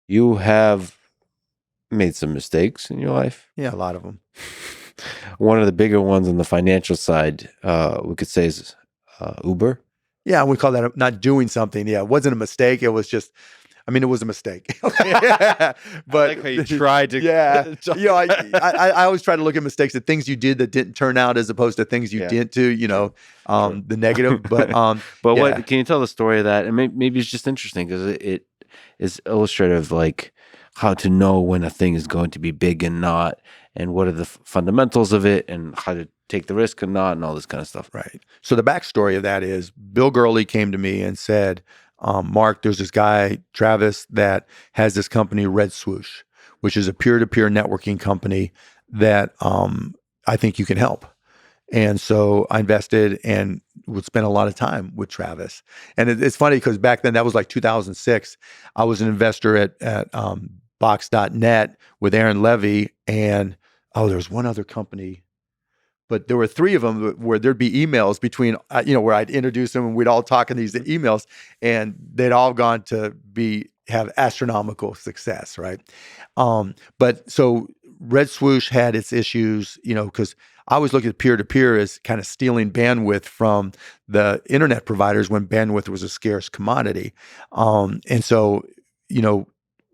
You have made some mistakes in your life. Yeah, a lot of them. One of the bigger ones on the financial side, we could say, is Uber. Yeah, we call that not doing something. Yeah, it wasn't a mistake. It was just, it was a mistake. But I like how you tried to. Yeah, I always try to look at mistakes at things you did that didn't turn out, as opposed to things you didn't do. The negative. But but what can you tell the story of that? And maybe it's just interesting because it is illustrative, like how to know when a thing is going to be big and not, and what are the fundamentals of it, and how to take the risk and not, and all this kind of stuff. Right. So the backstory of that is Bill Gurley came to me and said, Mark, there's this guy, Travis, that has this company, Red Swoosh, which is a peer-to-peer networking company that I think you can help. And so I invested and would spend a lot of time with Travis. And it's funny because back then, that was like 2006. I was an investor at Box.net with Aaron Levy. And there was one other company, but there were three of them where there'd be emails between, where I'd introduce them and we'd all talk in these emails, and they'd all gone to have astronomical success, right? But so Red Swoosh had its issues, because I always look at peer-to-peer as kind of stealing bandwidth from the internet providers when bandwidth was a scarce commodity. And so,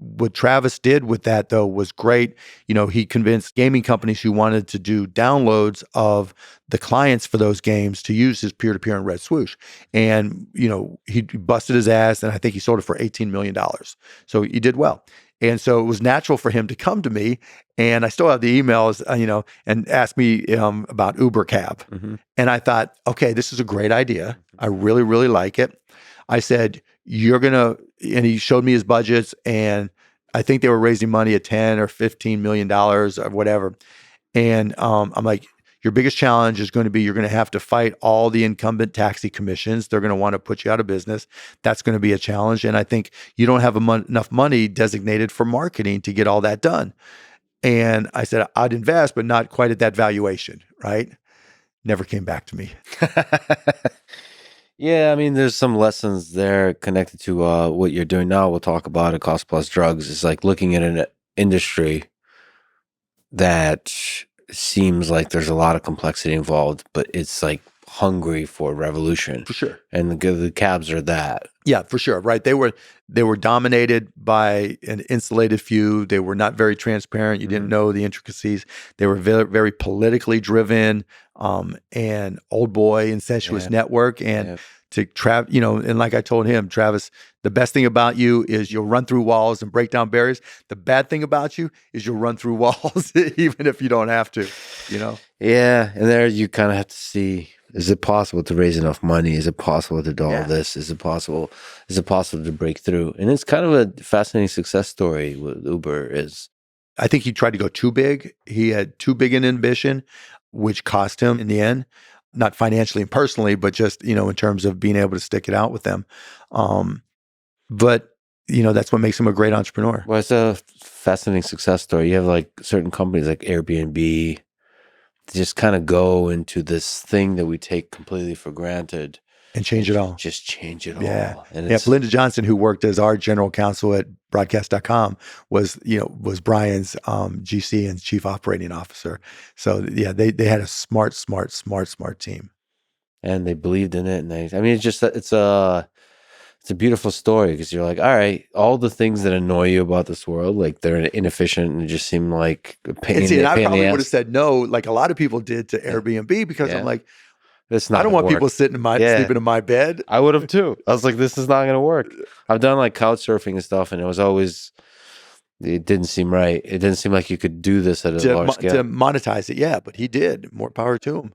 what Travis did with that, though, was great. He convinced gaming companies who wanted to do downloads of the clients for those games to use his peer-to-peer in Red Swoosh. And, he busted his ass, and I think he sold it for $18 million. So he did well. And so it was natural for him to come to me, and I still have the emails, and ask me about Uber Cab. Mm-hmm. And I thought, okay, this is a great idea. I really, really like it. I said, and he showed me his budgets, and I think they were raising money at $10 or $15 million or whatever. And I'm like, your biggest challenge is going to be, you're going to have to fight all the incumbent taxi commissions. They're going to want to put you out of business. That's going to be a challenge. And I think you don't have enough money designated for marketing to get all that done. And I said, I'd invest, but not quite at that valuation, right? Never came back to me. Yeah, there's some lessons there connected to what you're doing now. We'll talk about it. Cost plus drugs is like looking at an industry that seems like there's a lot of complexity involved, but it's like hungry for revolution. For sure. And the cabs are that. Yeah, for sure. Right. They were dominated by an insulated few. They were not very transparent. You didn't know the intricacies. They were very, very politically driven, and old boy incestuous network. And to and like I told him, Travis, the best thing about you is you'll run through walls and break down barriers. The bad thing about you is you'll run through walls even if you don't have to, Yeah. And there you kind of have to see, is it possible to raise enough money? Is it possible to do all this? Is it possible to break through? And it's kind of a fascinating success story with Uber is. I think he tried to go too big. He had too big an ambition, which cost him in the end, not financially and personally, but just, in terms of being able to stick it out with them. But, that's what makes him a great entrepreneur. Well, it's a fascinating success story. You have like certain companies like Airbnb, just kind of go into this thing that we take completely for granted and change it all. Just change it all. And Linda Johnson, who worked as our general counsel at broadcast.com, was Brian's GC and chief operating officer. So they had a smart team. And they believed in it. And it's a beautiful story because you're like, all right, all the things that annoy you about this world, like they're inefficient and just seem like a pain. And I probably would have said no, like a lot of people did to Airbnb, because I'm like, I don't want people sitting sleeping in my bed. I would have too. I was like, this is not going to work. I've done like couch surfing and stuff, and it didn't seem right. It didn't seem like you could do this at a large scale. To monetize it, but he did. More power to him.